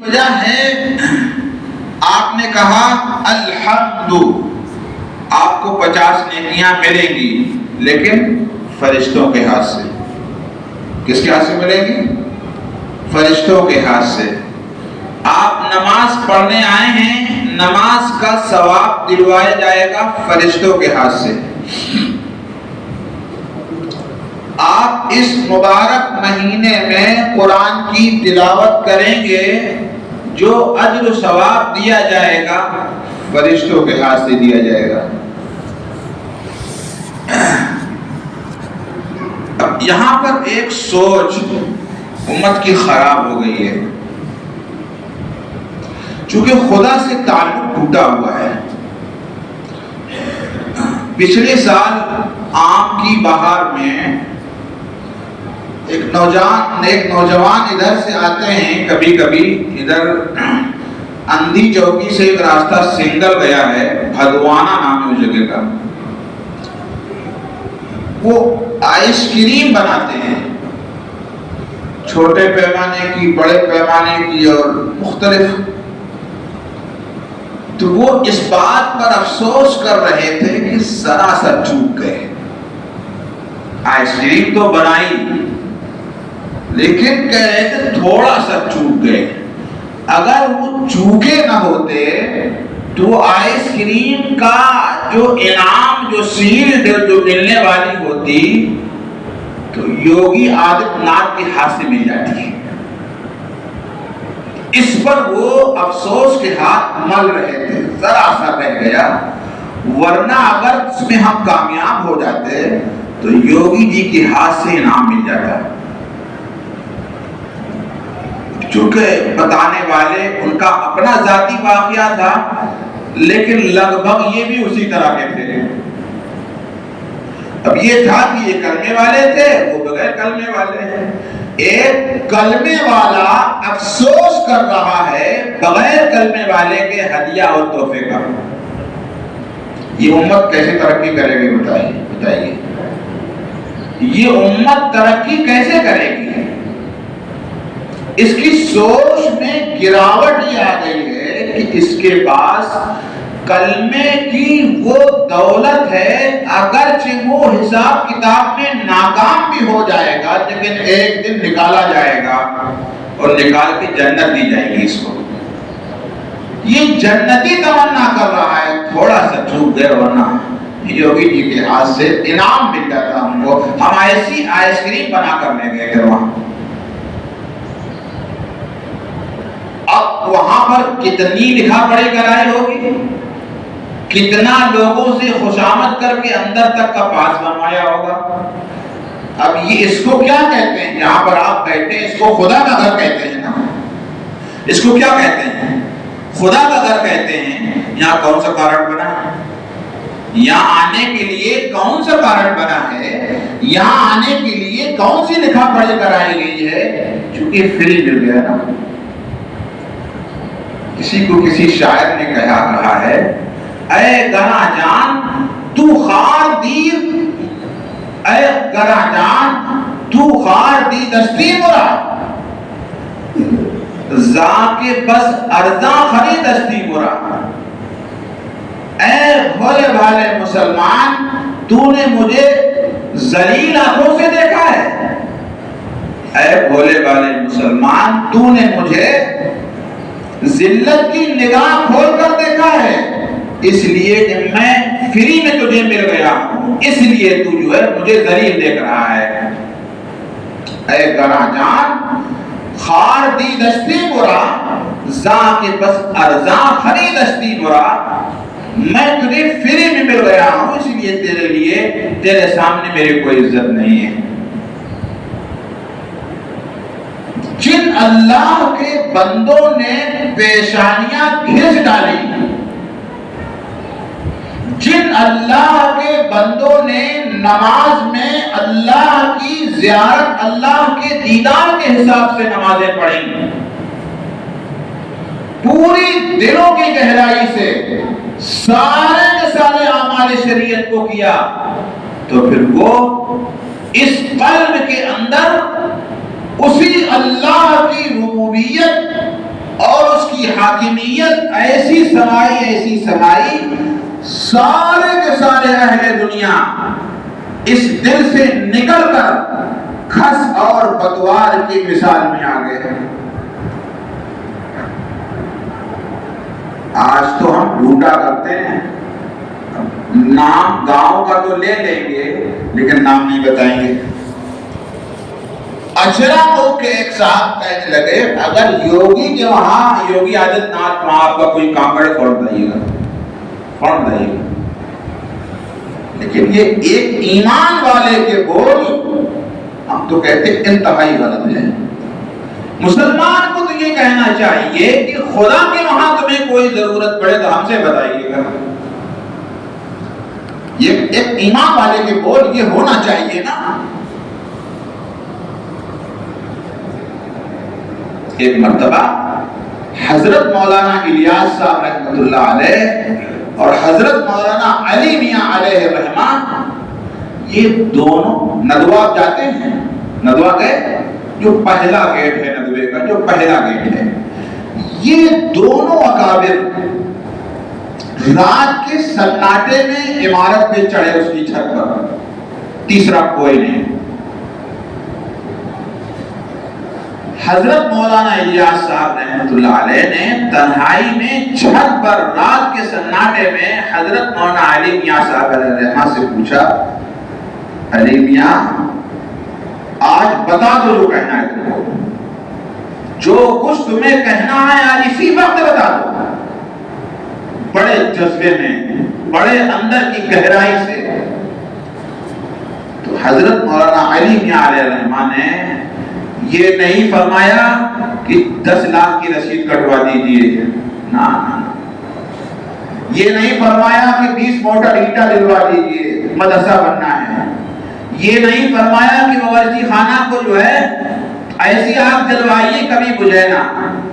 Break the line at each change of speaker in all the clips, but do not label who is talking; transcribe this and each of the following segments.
وجہ ہے آپ نے کہا الحمد، آپ کو 50 نیکیاں ملیں گی، لیکن فرشتوں کے ہاتھ سے۔ کس کے ہاتھ سے ملیں گی؟ فرشتوں کے ہاتھ سے۔ آپ نماز پڑھنے آئے ہیں، نماز کا ثواب دلوایا جائے گا فرشتوں کے ہاتھ سے۔ آپ اس مبارک مہینے میں قرآن کی تلاوت کریں گے، جو اجر و ثواب دیا جائے گا فرشتوں کے ہاتھ سے دیا جائے گا۔ اب یہاں پر ایک سوچ امت کی خراب ہو گئی ہے، چونکہ خدا سے تعلق ٹوٹا ہوا ہے۔ پچھلے سال آم کی بہار میں ایک نوجوان ادھر سے آتے ہیں، کبھی کبھی ادھر اندھی چوکی سے ایک راستہ سنگل گیا ہے، بھدوانا نام ہے اس جگہ کا۔ وہ آئس کریم بناتے ہیں، چھوٹے پیمانے کی، بڑے پیمانے کی اور مختلف۔ تو وہ اس بات پر افسوس کر رہے تھے کہ ذرا سا چوک گئے۔ آئس کریم تو بنائی، لیکن کہہ رہے تھے تھوڑا سا چوک گئے۔ اگر وہ چوکے نہ ہوتے تو آئس کریم کا جو انعام، جو سیل جو ملنے والی ہوتی، تو یوگی آدتیہ ناتھ کے ہاتھ سے مل جاتی۔ اس پر وہ افسوس کے ہاتھ مل رہے تھے، ذرا سا رہ گیا، ورنہ اگر اس میں ہم کامیاب ہو جاتے تو یوگی جی کے ہاتھ سے انعام مل جاتا۔ چونکہ بتانے والے ان کا اپنا ذاتی واقعہ تھا، لیکن لگ بھگ یہ بھی اسی طرح کے تھے۔ اب یہ تھا کہ یہ کلمے والے تھے، وہ بغیر کلمے والے ہیں۔ ایک کلمے والا افسوس کر رہا ہے بغیر کلمے والے کے ہدیہ اور تحفے کا۔ یہ امت کیسے ترقی کرے گی؟ بتائیے یہ امت ترقی کیسے کرے گی؟ اس کی سوچ میں گراوٹ یہ آ گئی ہے کہ اس کے پاس کلمے کی وہ دولت ہے، اگرچہ وہ حساب کتاب میں ناکام بھی ہو جائے گا، لیکن ایک دن نکالا جائے گا اور نکال کے جنت دی جائے گی اس کو۔ یہ جنتی تمنا کر رہا ہے، تھوڑا سا چوک گئے، ورنہ یوگی جی کے ہاتھ سے انعام مل جاتا ہم کو۔ ہم ایسی آئس کریم بنا کر لے گئے تھے وہاں۔ اب وہاں پر کتنی لکھا پڑھی کرائی ہوگی، کتنا لوگوں سے خوشامد کر کے اندر تک کا پاس بنوایا ہوگا۔ اب یہ اس کو کیا کہتے ہیں؟ یہاں پر آپ بیٹھے ہیں، اس کو خدا کا گھر کہتے ہیں نا۔ اس کو کیا کہتے ہیں؟ خدا کا گھر کہتے ہیں۔ یہاں کون سا کارڈ بنا ہے؟ یہاں آنے کے لیے کون سا کارڈ بنا ہے؟ یہاں آنے کے لیے کون سی لکھا پڑھی کرائی گئی ہے؟ چونکہ فری مل گیا نا۔ کسی کو کسی شاعر نے کہا ہے، اے گراں جان تو خار دیر، اے گراں جان تو خار دی دستی مرا، زاں کے بس ارزاں خری دستی مرا۔ اے بھولے بھالے مسلمان تو نے مجھے ذلیل آنکھوں سے دیکھا ہے، اے بھولے بھالے مسلمان تو نے مجھے ذلت کی نگاہ کھول کر دیکھا ہے، اس لیے کہ میں فری میں تجھے مل گیا ہوں، اس لیے تو جو ہے مجھے ذلیل دیکھ رہا ہے۔ اے گراں جان خار دی دستی برا، زاں کے بس ارزاں خری دستی برا، میں تجھے فری میں مل گیا ہوں، اس لیے تیرے لیے تیرے سامنے میری کوئی عزت نہیں ہے۔ جن اللہ کے بندوں نے پیشانیاں گھس ڈالی، جن اللہ کے بندوں نے نماز میں اللہ کی زیارت، اللہ کے دیدار کے حساب سے نمازیں پڑھی، پوری دلوں کی گہرائی سے سارے کے سارے اعمال شریعت کو کیا، تو پھر وہ اس قلب کے اندر اسی اللہ کی ربوبیت اور کی حاکمیت ایسی سمائی سارے کے سارے اہل دنیا اس دل سے نکل کر کھس اور پتوار کی مثال میں آ گئے۔ آج تو ہم ڈھونڈا کرتے ہیں، نام گاؤں کا تو لے لیں گے لیکن نام نہیں بتائیں گے۔ اچرا ہو کے ایک صاحب کہنے لگے اگر یوگی کے وہاں یوگی آدتیہ ناتھ وہاں آپ کا کوئی کام بڑے فوراً بتائیے گا۔ لیکن یہ ایک ایمان والے کے بول ہم تو کہتے انتہائی غلط ہے۔ مسلمان کو تو یہ کہنا چاہیے کہ خدا کے وہاں تمہیں کوئی ضرورت پڑے تو ہم سے بتائیے گا۔ یہ ایک ایمان والے کے بول یہ ہونا چاہیے نا۔ ایک مرتبہ حضرت مولانا الیاس صاحب رحمۃ اللہ علیہ اور حضرت مولانا علی میاں علیہ الرحمہ یہ دونوں ندوہ جاتے ہیں۔ ندوہ گئے، جو پہلا گیٹ ہے ندوے کا، جو پہلا گیٹ ہے، یہ دونوں اکابر رات کے سناٹے میں عمارت پہ چڑھے اس کی چھت پر، تیسرا کوئی نہیں۔ حضرت مولانا الیاس صاحب رحمۃ اللہ علیہ نے تنہائی میں چھت پر رات کے سناٹے میں حضرت مولانا علی میاں صاحب علیہ الرحمہ سے پوچھا، علی میاں آج بتا دو جو کہنا ہے تم کو، جو کچھ تمہیں کہنا ہے آج اسی وقت بتا دو۔ بڑے جذبے میں، بڑے اندر کی گہرائی سے۔ تو حضرت مولانا علی میاں علیہ الرحمہ نے یہ نہیں فرمایا کہ 10 لاکھ کی رسید کٹوا دیجیے، نہ، یہ نہیں فرمایا کہ 20 موٹر اینٹا دلوا دیجیے، مدرسہ بننا ہے، یہ نہیں فرمایا کہ باورچی خانہ کو جو ہے ایسی آگ جلوائیے کبھی بجھے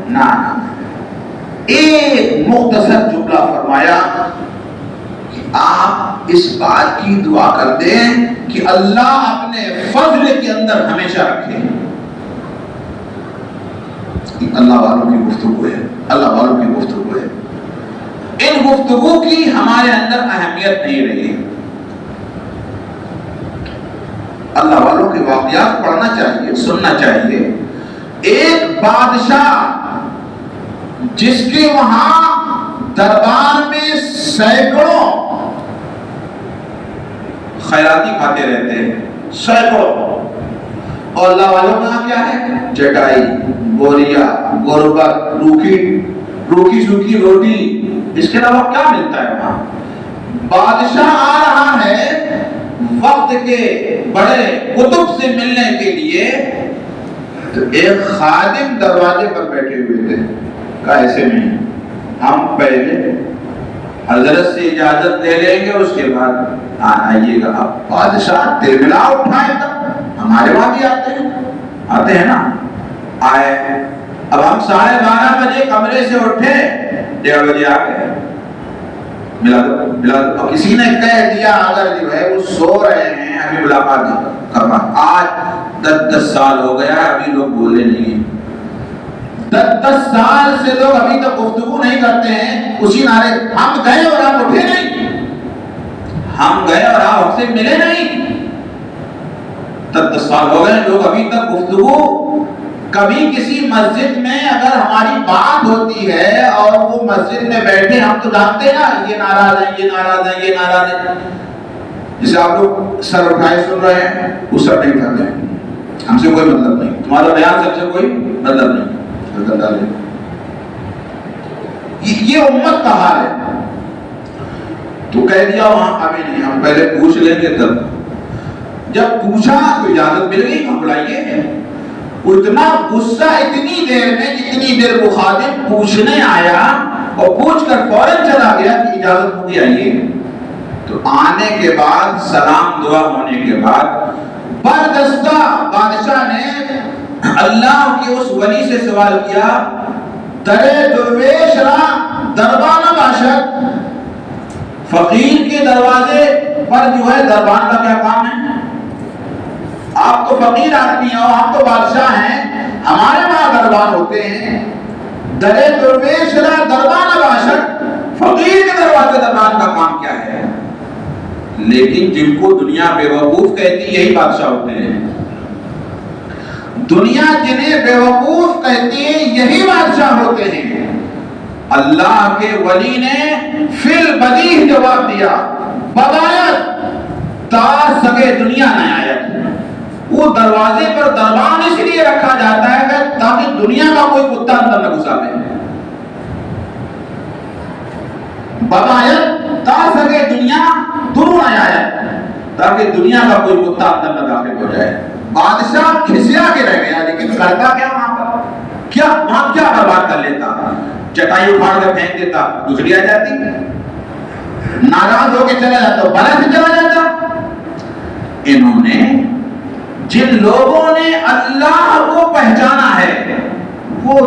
نہ، ایک مختصر جملہ فرمایا کہ آپ اس بات کی دعا کر دیں کہ اللہ اپنے فضل کے اندر ہمیشہ رکھے۔ اللہ والوں کی گفتگو ہے، اللہ والوں کی گفتگو ہے۔ ان گفتگو کی ہمارے اندر اہمیت نہیں رہی۔ اللہ والوں کے واقعات پڑھنا چاہیے، سننا چاہیے۔ ایک بادشاہ جس کے وہاں دربار میں سینکڑوں خیراتی کھاتے رہتے ہیں، سینکڑوں، اور اللہ والوں کا کیا ہے؟ چٹائی، بوریا، غربت، روکھی سوکھی روٹی، اس کے علاوہ کیا ملتا ہے وہاں؟ بادشاہ آ رہا ہے وقت کے بڑے کتب سے ملنے کے لیے، تو ایک خادم دروازے پر بیٹھے ہوئے تھے، کہا ایسے میں ہم پہلے حضرت سے اجازت لے لیں گے، اس کے بعد آئیے گا۔ اب بادشاہ ترملا اٹھائے تب ہمارے وہاں بھی آتے ہیں نا، آئے۔ اب ہم 12:30 بجے کمرے سے اٹھے، 1:30 بجے آ گئے، ملا دو۔ تو کسی نے کہہ دیا اگر جو ہے وہ سو رہے ہیں ابھی ملاقات کرنا، آج 10 سال ہو گیا ابھی لوگ بولے نہیں، 10 سال سے لوگ ابھی تک گفتگو نہیں کرتے ہیں اسی نعرے، ہم گئے اور آپ اٹھے نہیں، ہم گئے اور آپ ہم سے ملے نہیں۔ 10 سال ہو گئے، لوگ ابھی تک گفتگو۔ کبھی کسی مسجد میں اگر ہماری بات ہوتی ہے اور وہ مسجد میں بیٹھے، ہم تو جانتے ہیں نا یہ ناراض ہیں، یہ ناراض ہیں، یہ ناراض ہیں، جسے آپ لوگ سر اٹھائے سن رہے ہیں، وہ سر نہیں اٹھاتے ہیں، ہم سے کوئی مطلب نہیں، تمہارا بیان سے کوئی مطلب نہیں۔ یہ امت کا حال ہے۔ تو کہہ دیا وہاں ابھی نہیں، ہم پہلے پوچھ لیں گے تب۔ جب پوچھا تو اجازت مل گئی، ہم بلائیے۔ اتنا غصہ اتنی دیر میں جتنی دیر وہ خادم پوچھنے آیا اور پوچھ کر فوراً چلا گیا کہ اجازت ہوگی آئیے۔ تو آنے کے بعد سلام دعا ہونے کے بعد بردستہ بادشاہ نے اللہ کے اس ولی سے سوال کیا، درے درویش را دربان باشد، فقیر کے دروازے پر جو ہے دربان کا کیا کام ہے؟ آپ تو فقیر آدمی ہو، آپ تو بادشاہ ہیں، ہمارے وہاں دربان ہوتے ہیں۔ درے درویش را دربان باشد، فقیر کے دروازے دربان کا کام کیا ہے؟ لیکن جن کو دنیا بیوقوف کہتی یہی بادشاہ ہوتے ہیں، دنیا جنہیں بیوقوف کہتی ہے یہی بادشاہ ہوتے ہیں۔ اللہ کے ولی نے فی البدیہہ جواب دیا، بدایت تا سگے دنیا نہ آیت۔ وہ دروازے پر دربان اس لیے رکھا جاتا ہے کہ تاکہ دنیا کا کوئی کتا اندر نہ گھسا دے۔ بدایت تا سگے دنیا دور نہ آیت، تاکہ دنیا کا کوئی کتا اندر نہ داخل ہو جائے۔ بادشاہ کھسیا کے رہ گیا، لیکن کرتا کیا وہاں پر؟ وہاں کیا برباد کر لیتا؟ چٹائی اکھاڑ کے پھینک دیتا، دوسری آ جاتی، ناراض ہو کے چلا جاتا، بلا سے چلا جاتا۔ انہوں نے، جن لوگوں نے اللہ کو پہچانا ہے وہ